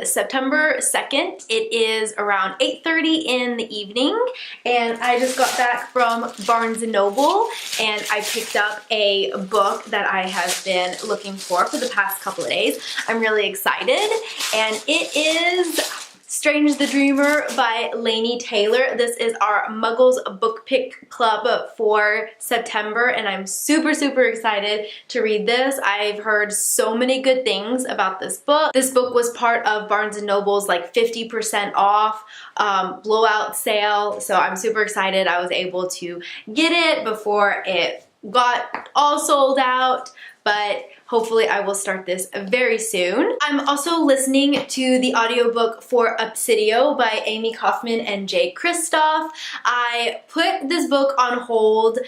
September 2nd. It is around 8:30 in the evening, and I just got back from Barnes & Noble, and I picked up a book that I have been looking for the past couple of days. I'm really excited, and it is Strange the Dreamer by Laini Taylor. This is our Muggles book pick club for September, and I'm super excited to read this. I've heard so many good things about this book. This book was part of Barnes & Noble's like 50% off blowout sale, so I'm super excited I was able to get it before it got all sold out, but hopefully I will start this very soon. I'm also listening to the audiobook for Obsidio by Amy Kaufman and Jay Kristoff. I put this book on hold,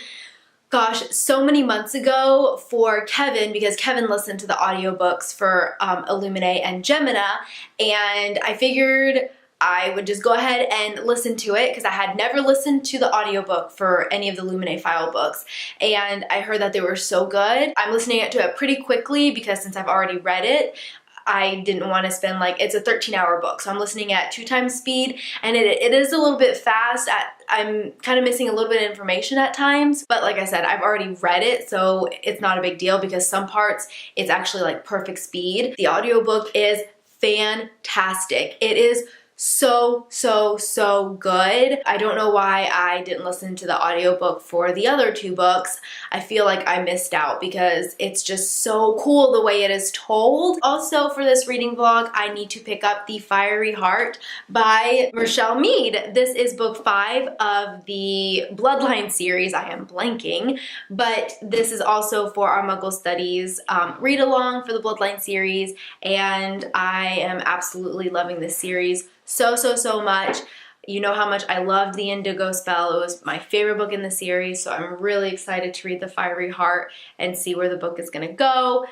gosh, so many months ago for Kevin, because Kevin listened to the audiobooks for Illuminae and Gemina, and I figured I would just go ahead and listen to it because I had never listened to the audiobook for any of the Illuminae file books, and I heard that they were so good. I'm listening to it pretty quickly because since I've already read it, I didn't want to spend it's a 13-hour book, so I'm listening at 2 times speed, and it is a little bit fast. I'm kind of missing a little bit of information at times, but like I said, I've already read it, so it's not a big deal because some parts it's actually like perfect speed. The audiobook is fantastic. It is so good. I don't know why I didn't listen to the audiobook for the other 2 books. I feel like I missed out because it's just so cool the way it is told. Also, for this reading vlog, I need to pick up The Fiery Heart by Richelle Mead. This is book 5 of the Bloodline series. I am blanking, but this is also for our Muggle Studies read along for the Bloodline series, and I am absolutely loving this series so much. You know how much I loved The Indigo Spell. It was my favorite book in the series, so I'm really excited to read The Fiery Heart and see where the book is gonna go.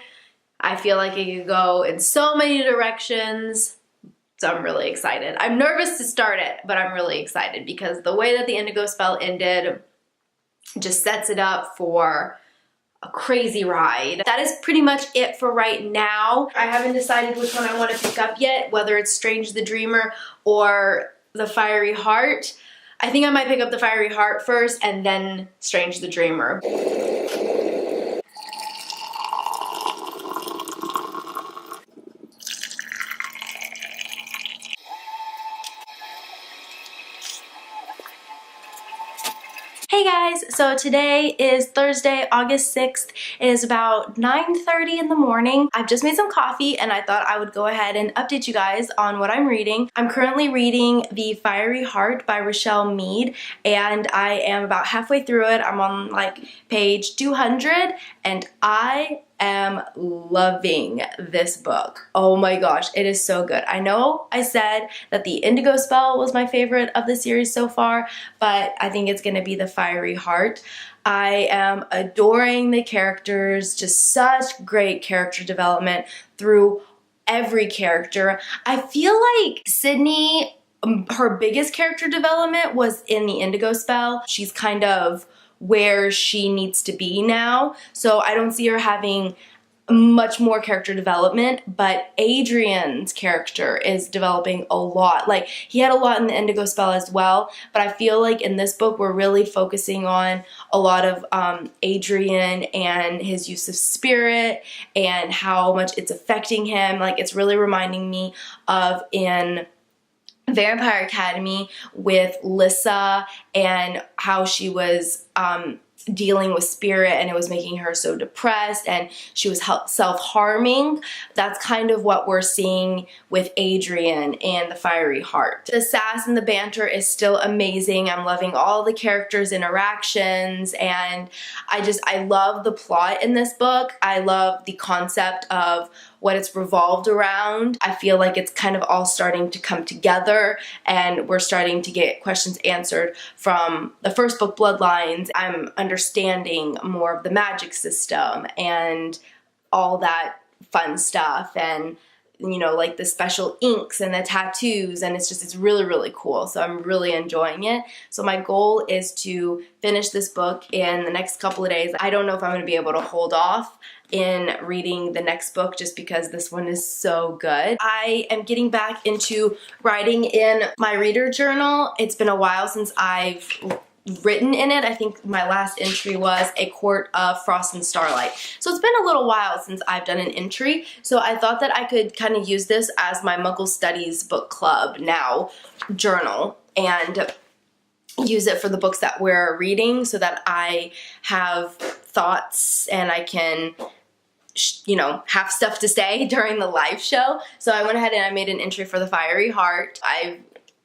I feel like it could go in so many directions, so I'm really excited. I'm nervous to start it, but I'm really excited because the way that The Indigo Spell ended just sets it up for a crazy ride. That is pretty much it for right now. I haven't decided which one I want to pick up yet, whether it's Strange the Dreamer or The Fiery Heart. I think I might pick up The Fiery Heart first and then Strange the Dreamer. Hey guys, so today is Thursday, August 6th. It is about 9:30 in the morning. I've just made some coffee and I thought I would go ahead and update you guys on what I'm reading. I'm currently reading The Fiery Heart by Richelle Mead, and I am about halfway through it. I'm on page 200, and I am loving this book. Oh my gosh, it is so good. I know I said that The Indigo Spell was my favorite of the series so far, but I think it's gonna be The Fiery Heart. I am adoring the characters, just such great character development through every character. I feel like Sydney, her biggest character development was in The Indigo Spell. She's kind of where she needs to be now, so I don't see her having much more character development, but Adrian's character is developing a lot. He had a lot in The Indigo Spell as well, but I feel like in this book we're really focusing on a lot of Adrian and his use of spirit and how much it's affecting him. It's really reminding me of in Vampire Academy with Lissa and how she was dealing with spirit and it was making her so depressed and she was self-harming. That's kind of what we're seeing with Adrian and The Fiery Heart. The sass and the banter is still amazing. I'm loving all the characters' interactions, and I love the plot in this book. I love the concept of what it's revolved around. I feel like it's kind of all starting to come together and we're starting to get questions answered from the first book, Bloodlines. I'm understanding more of the magic system and all that fun stuff, and you know, like the special inks and the tattoos, and it's really, really cool. So I'm really enjoying it. So my goal is to finish this book in the next couple of days. I don't know if I'm going to be able to hold off in reading the next book just because this one is so good. I am getting back into writing in my reader journal. It's been a while since I've written in it. I think my last entry was A Court of Frost and Starlight. So it's been a little while since I've done an entry. So I thought that I could kind of use this as my Muggle Studies book club now journal and use it for the books that we're reading so that I have thoughts and I can, you know, have stuff to say during the live show. So I went ahead and I made an entry for the Fiery Heart. I've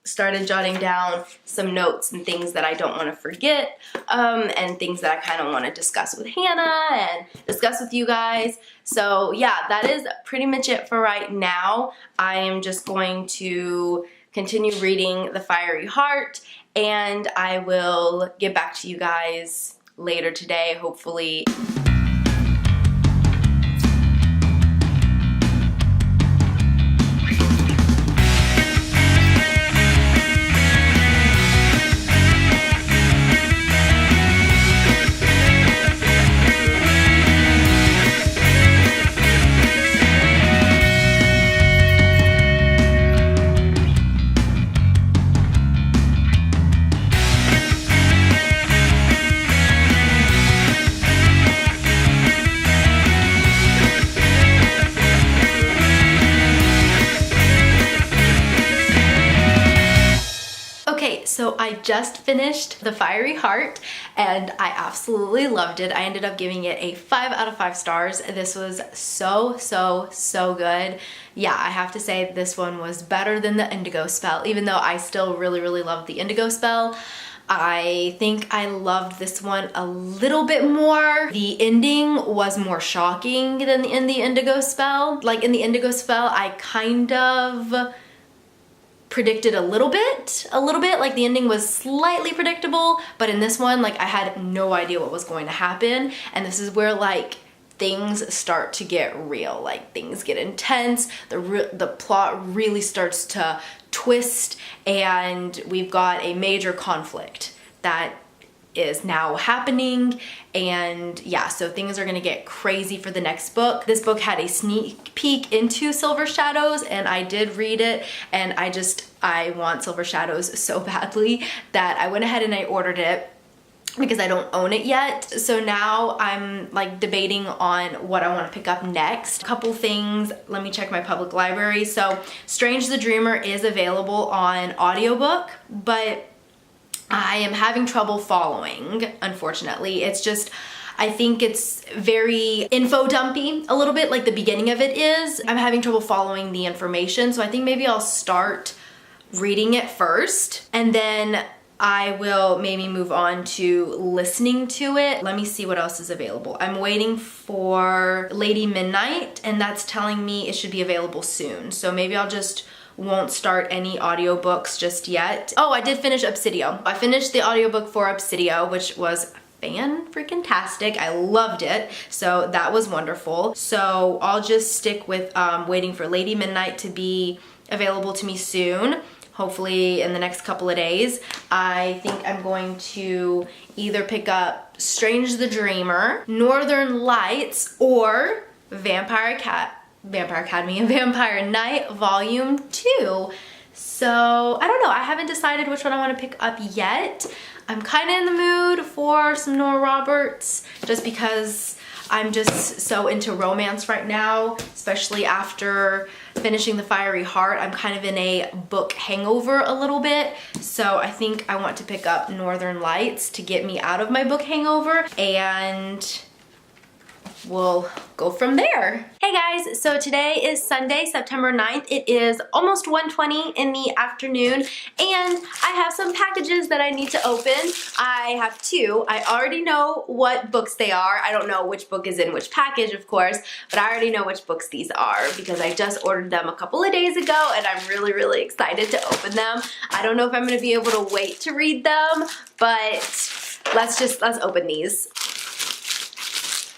started jotting down some notes and things that I don't want to forget, and things that I kind of want to discuss with Hannah and discuss with you guys. So yeah, that is pretty much it for right now. I am just going to continue reading The Fiery Heart, and I will get back to you guys later today, hopefully. So I just finished The Fiery Heart and I absolutely loved it. I ended up giving it a 5 out of 5 stars. This was so good. Yeah, I have to say this one was better than the Indigo Spell, even though I still really loved the Indigo Spell. I think I loved this one a little bit more. The ending was more shocking than in the Indigo Spell. Like in the Indigo Spell, I kind of predicted a little bit, like the ending was slightly predictable, but in this one, like I had no idea what was going to happen, and this is where like things start to get real, like things get intense, the plot really starts to twist, and we've got a major conflict that is now happening, and yeah, so things are gonna get crazy for the next book. This book had a sneak peek into Silver Shadows, and I did read it, and I want Silver Shadows so badly that I went ahead and I ordered it because I don't own it yet. So now I'm like debating on what I want to pick up next. A couple things, let me check my public library. So Strange the Dreamer is available on audiobook, but I am having trouble following, unfortunately. It's just, I think it's very info dumpy a little bit, like the beginning of it is. I'm having trouble following the information, so I think maybe I'll start reading it first, and then I will maybe move on to listening to it. Let me see what else is available. I'm waiting for Lady Midnight, and that's telling me it should be available soon. So maybe I'll just won't start any audiobooks just yet. Oh, I did finish Obsidio. I finished the audiobook for Obsidio, which was fan-freaking-tastic. I loved it, so that was wonderful. So I'll just stick with waiting for Lady Midnight to be available to me soon, hopefully in the next couple of days. I think I'm going to either pick up Strange the Dreamer, Northern Lights, or Vampire Academy and Vampire Knight Volume 2. So I don't know, I haven't decided which one I want to pick up yet. I'm kind of in the mood for some Nora Roberts just because I'm just so into romance right now, especially after finishing The Fiery Heart. I'm kind of in a book hangover a little bit, so I think I want to pick up Northern Lights to get me out of my book hangover, and we'll go from there. Hey guys, so today is Sunday, September 9th. It is almost 1:20 in the afternoon, and I have some packages that I need to open. I have two. I already know what books they are. I don't know which book is in which package, of course, but I already know which books these are because I just ordered them a couple of days ago, and I'm really excited to open them. I don't know if I'm gonna be able to wait to read them, but let's open these.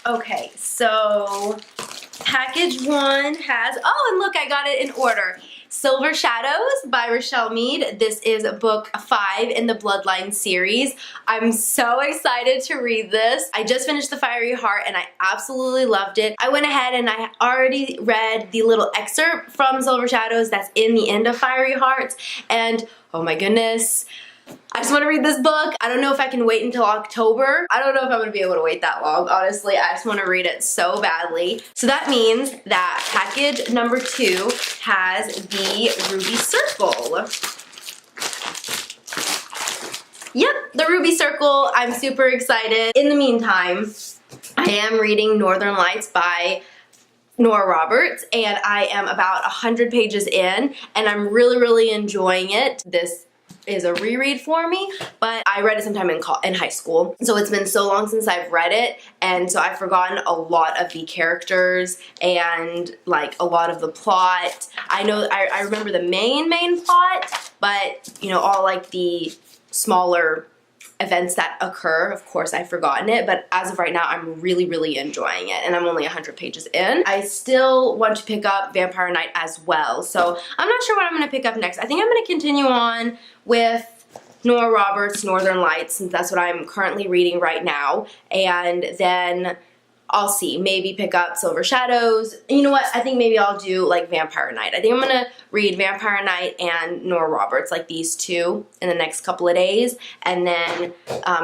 Okay, so Package 1 has, oh, and look, I got it in order. Silver Shadows by Rochelle Mead. This is book 5 in the Bloodline series. I'm so excited to read this. I just finished The Fiery Heart and I absolutely loved it. I went ahead and I already read the little excerpt from Silver Shadows that's in the end of Fiery Hearts, and oh my goodness, I just want to read this book. I don't know if I can wait until October. I don't know if I'm going to be able to wait that long, honestly. I just want to read it so badly. So that means that package number 2 has the Ruby Circle. Yep, the Ruby Circle. I'm super excited. In the meantime, I am reading Northern Lights by Nora Roberts, and I am about 100 pages in, and I'm really enjoying it. This is a reread for me, but I read it sometime in high school. So it's been so long since I've read it, and so I've forgotten a lot of the characters and like a lot of the plot. I know I remember the main plot, but you know, all like the smaller events that occur, of course I've forgotten it, but as of right now I'm really enjoying it, and I'm only 100 pages in. I still want to pick up Vampire Knight as well, so I'm not sure what I'm going to pick up next. I think I'm going to continue on with Nora Roberts' Northern Lights, since that's what I'm currently reading right now, and then I'll see, maybe pick up Silver Shadows. You know what, I think maybe I'll do like Vampire Knight. I think I'm gonna read Vampire Knight and Nora Roberts, like these two, in the next couple of days, and then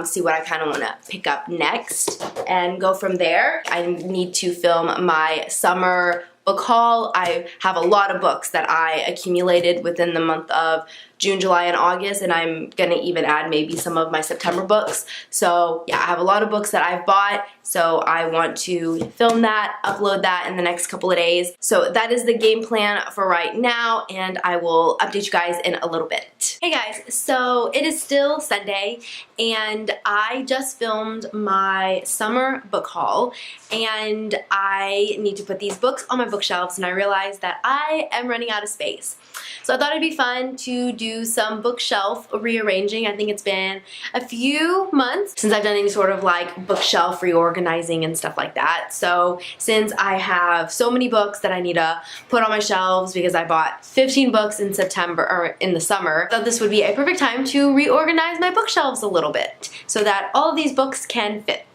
see what I kind of want to pick up next and go from there. I need to film my summer book haul. I have a lot of books that I accumulated within the month of June, July, and August, and I'm gonna even add maybe some of my September books. So yeah, I have a lot of books that I've bought, so I want to film that, upload that in the next couple of days. So that is the game plan for right now, and I will update you guys in a little bit. Hey guys, so it is still Sunday, and I just filmed my summer book haul, and I need to put these books on my bookshelves, and I realized that I am running out of space. So I thought it'd be fun to do some bookshelf rearranging. I think it's been a few months since I've done any sort of like bookshelf reorganizing and stuff like that. So since I have so many books that I need to put on my shelves because I bought 15 books in September, or in the summer, I thought this would be a perfect time to reorganize my bookshelves a little bit so that all of these books can fit.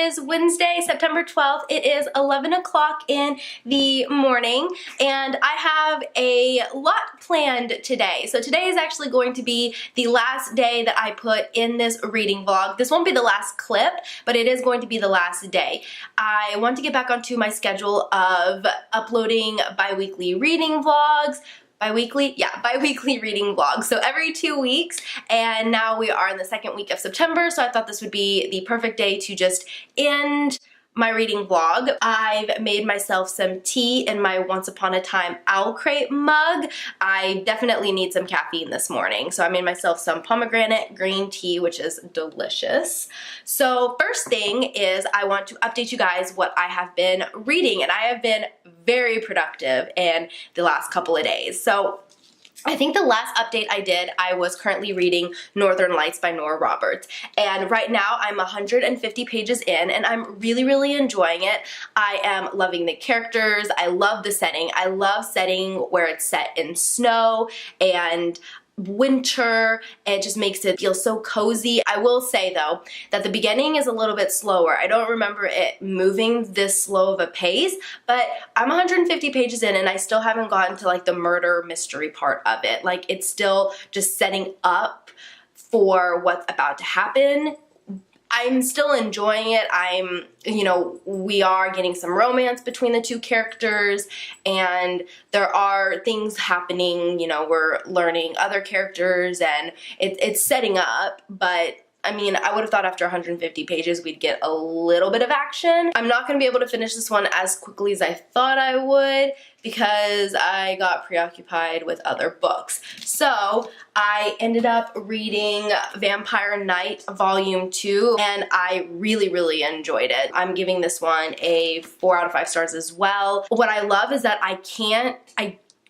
is Wednesday, September 12th. It is 11 o'clock in the morning, and I have a lot planned today. So today is actually going to be the last day that I put in this reading vlog. This won't be the last clip, but it is going to be the last day. I want to get back onto my schedule of uploading bi-weekly reading vlogs. Bi-weekly? Yeah, bi-weekly reading vlogs. So every 2 weeks, and now we are in the second week of September, so I thought this would be the perfect day to just end my reading vlog. I've made myself some tea in my Once Upon a Time Owl Crate mug. I definitely need some caffeine this morning, so I made myself some pomegranate green tea, which is delicious. So first thing is I want to update you guys what I have been reading, and I have been very productive in the last couple of days. So I think the last update I did, I was currently reading Northern Lights by Nora Roberts. And right now I'm 150 pages in and I'm really enjoying it. I am loving the characters. I love the setting. I love setting where it's set in snow and winter. It just makes it feel so cozy. I will say though that the beginning is a little bit slower. I don't remember it moving this slow of a pace, but I'm 150 pages in and I still haven't gotten to like the murder mystery part of it. Like it's still just setting up for what's about to happen. I'm still enjoying it. We are getting some romance between the two characters and there are things happening, we're learning other characters and it's setting up, but I mean, I would have thought after 150 pages we'd get a little bit of action. I'm not going to be able to finish this one as quickly as I thought I would because I got preoccupied with other books. So I ended up reading Vampire Knight Volume 2 and I really enjoyed it. I'm giving this one a 4 out of 5 stars as well. What I love is that I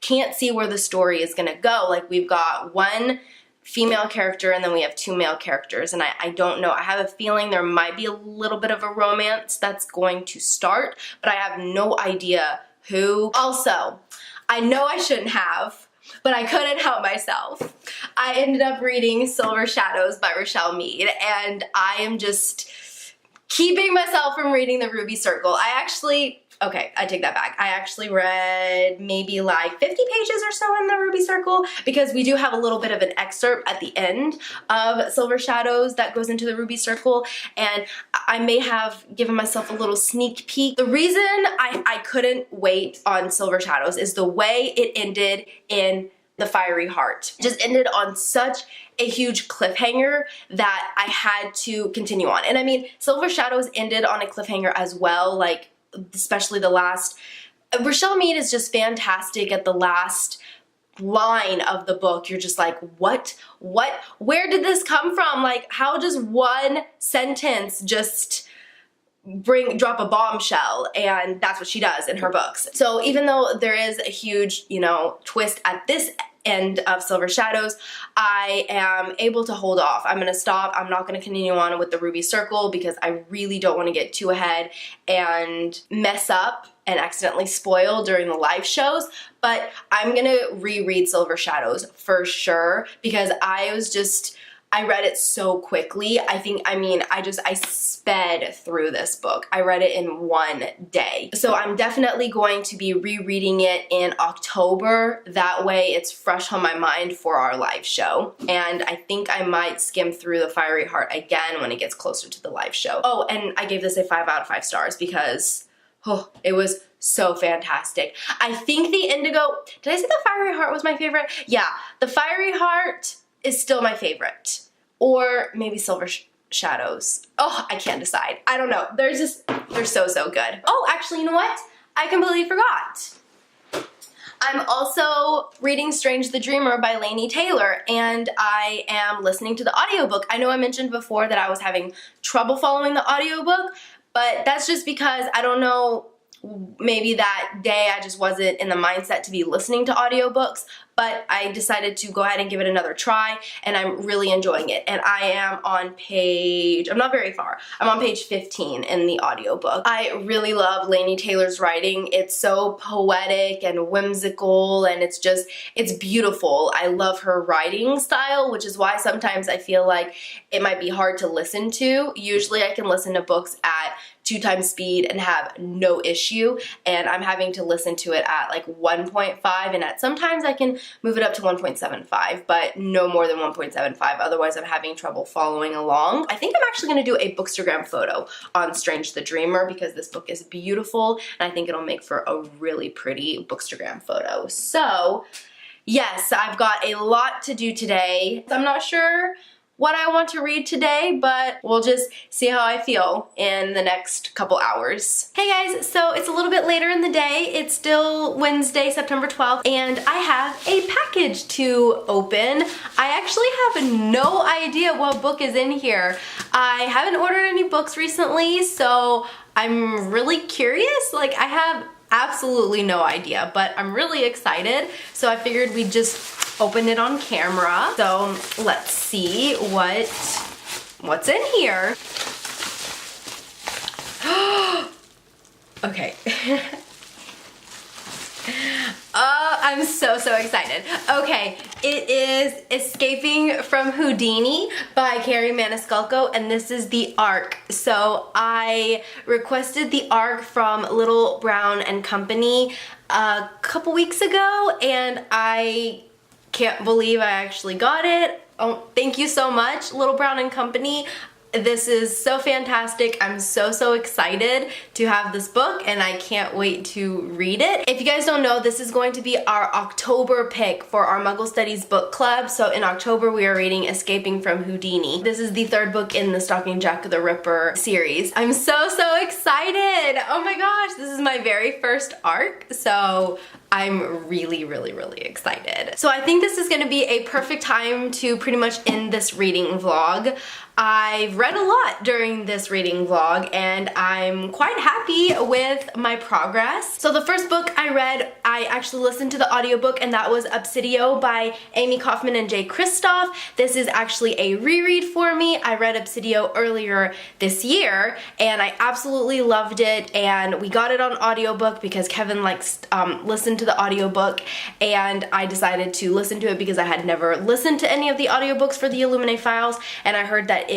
can't see where the story is going to go. Like we've got one female character and then we have 2 male characters and I don't know. I have a feeling there might be a little bit of a romance that's going to start, but I have no idea who. Also, I know I shouldn't have, but I couldn't help myself. I ended up reading Silver Shadows by Rochelle Mead and I am just keeping myself from reading the Ruby Circle. Okay, I take that back. I actually read maybe like 50 pages or so in the Ruby Circle because we do have a little bit of an excerpt at the end of Silver Shadows that goes into the Ruby Circle and I may have given myself a little sneak peek. The reason I couldn't wait on Silver Shadows is the way it ended in The Fiery Heart. It just ended on such a huge cliffhanger that I had to continue on. And I mean, Silver Shadows ended on a cliffhanger as well, like especially the last. Rochelle Mead is just fantastic at the last line of the book. You're just like, what, where did this come from? Like, how does one sentence just drop a bombshell? And that's what she does in her books. So even though there is a huge, twist at this end of Silver Shadows, I am able to hold off. I'm gonna stop. I'm not gonna continue on with the Ruby Circle because I really don't want to get too ahead and mess up and accidentally spoil during the live shows, but I'm gonna reread Silver Shadows for sure because I read it so quickly. I sped through this book. I read it in one day. So I'm definitely going to be rereading it in October. That way it's fresh on my mind for our live show. And I think I might skim through The Fiery Heart again when it gets closer to the live show. Oh, and I gave this a 5 out of 5 stars because it was so fantastic. I think the Indigo, did I say The Fiery Heart was my favorite? Yeah, The Fiery Heart is still my favorite. Or maybe Silver Shadows. Oh, I can't decide. I don't know. They're so good. Oh, actually, you know what? I completely forgot. I'm also reading Strange the Dreamer by Laini Taylor, and I am listening to the audiobook. I know I mentioned before that I was having trouble following the audiobook, but that's just because I don't know maybe that day I just wasn't in the mindset to be listening to audiobooks, but I decided to go ahead and give it another try, and I'm really enjoying it. And I am on I'm not very far, I'm on page 15 in the audiobook. I really love Laini Taylor's writing. It's so poetic and whimsical, and it's beautiful. I love her writing style, which is why sometimes I feel like it might be hard to listen to. Usually I can listen to books at 2 times speed and have no issue, and I'm having to listen to it at like 1.5, and sometimes I can move it up to 1.75, but no more than 1.75, otherwise I'm having trouble following along. I think I'm actually going to do a bookstagram photo on Strange the Dreamer because this book is beautiful, and I think it'll make for a really pretty bookstagram photo. So yes, I've got a lot to do today. I'm not sure what I want to read today, but we'll just see how I feel in the next couple hours. Hey guys, so it's a little bit later in the day. It's still Wednesday, September 12th, and I have a package to open. I actually have no idea what book is in here. I haven't ordered any books recently, so I'm really curious. Like, I have absolutely no idea, but I'm really excited, so I figured we'd just open it on camera. So let's see what's in here. Okay. I'm so excited. Okay, it is Escaping from Houdini by Carrie Maniscalco, and this is the ARC. So I requested the ARC from Little Brown and Company a couple weeks ago, and I can't believe I actually got it. Oh, thank you so much, Little Brown and Company. This is so fantastic. I'm so excited to have this book, and I can't wait to read it. If you guys don't know, this is going to be our October pick for our Muggle Studies book club. So in October we are reading Escaping from Houdini. This is the 3rd book in the Stalking Jack the Ripper series. I'm so excited. Oh my gosh, this is my very first ARC, so I'm really excited. So I think this is gonna be a perfect time to pretty much end this reading vlog. I've read a lot during this reading vlog, and I'm quite happy with my progress. So the first book I read, I actually listened to the audiobook, and that was Obsidio by Amy Kaufman and Jay Kristoff. This is actually a reread for me. I read Obsidio earlier this year, and I absolutely loved it, and we got it on audiobook because Kevin likes listened to the audiobook, and I decided to listen to it because I had never listened to any of the audiobooks for the Illuminate Files, and I heard that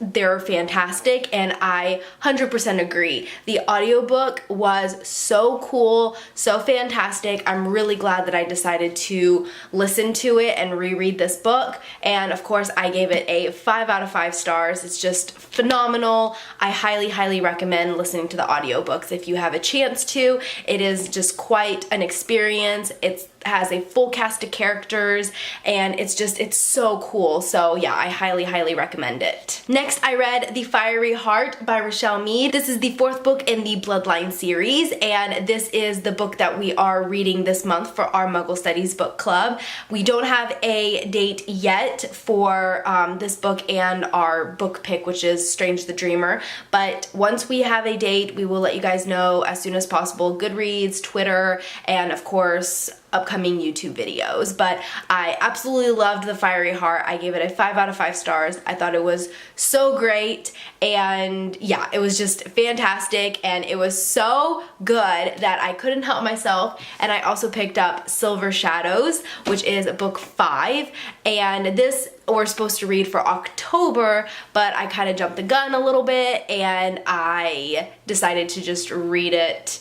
they're fantastic, and I 100% agree. The audiobook was so cool, so fantastic. I'm really glad that I decided to listen to it and reread this book, and of course I gave it a 5 out of 5 stars. It's just phenomenal. I highly recommend listening to the audiobooks if you have a chance to. It is just quite an experience. It has a full cast of characters, and it's so cool. So yeah, I highly recommend it. Next, I read The Fiery Heart by Rochelle Mead. This is the 4th book in the Bloodline series, and this is the book that we are reading this month for our Muggle Studies book club. We don't have a date yet for this book and our book pick, which is Strange the Dreamer, but once we have a date, we will let you guys know as soon as possible. Goodreads, Twitter, and of course upcoming YouTube videos. But I absolutely loved The Fiery Heart. I gave it a 5 out of 5 stars. I thought it was so great, and yeah, it was just fantastic, and it was so good that I couldn't help myself. And I also picked up Silver Shadows, which is book 5, and this we're supposed to read for October, but I kind of jumped the gun a little bit, and I decided to just read it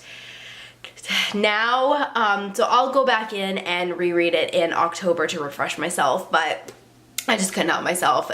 now. So I'll go back in and reread it in October to refresh myself, but I just couldn't help myself.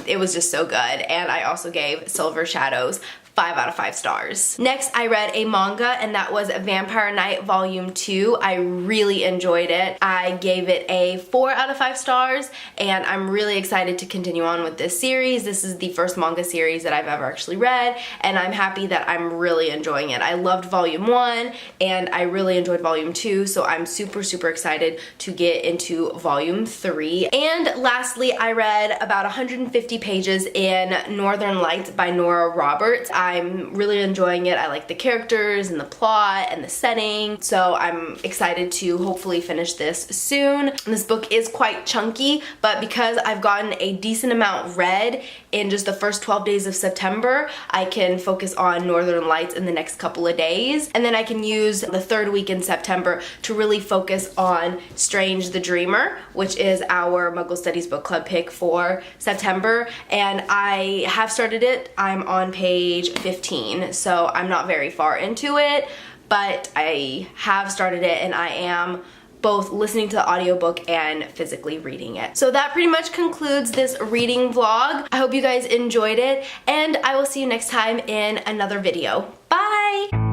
It was just so good, and I also gave Silver Shadows 5 out of 5 stars. Next, I read a manga, and that was Vampire Knight Volume 2. I really enjoyed it. I gave it a 4 out of 5 stars, and I'm really excited to continue on with this series. This is the first manga series that I've ever actually read, and I'm happy that I'm really enjoying it. I loved Volume 1, and I really enjoyed Volume 2, so I'm super excited to get into Volume 3. And lastly, I read about 150 pages in Northern Lights by Nora Roberts. I'm really enjoying it. I like the characters and the plot and the setting, so I'm excited to hopefully finish this soon. This book is quite chunky, but because I've gotten a decent amount read in just the first 12 days of September, I can focus on Northern Lights in the next couple of days, and then I can use the third week in September to really focus on Strange the Dreamer, which is our Muggle Studies book club pick for September, and I have started it. I'm on page 15, so I'm not very far into it, but I have started it and I am both listening to the audiobook and physically reading it. So that pretty much concludes this reading vlog. I hope you guys enjoyed it, and I will see you next time in another video. Bye!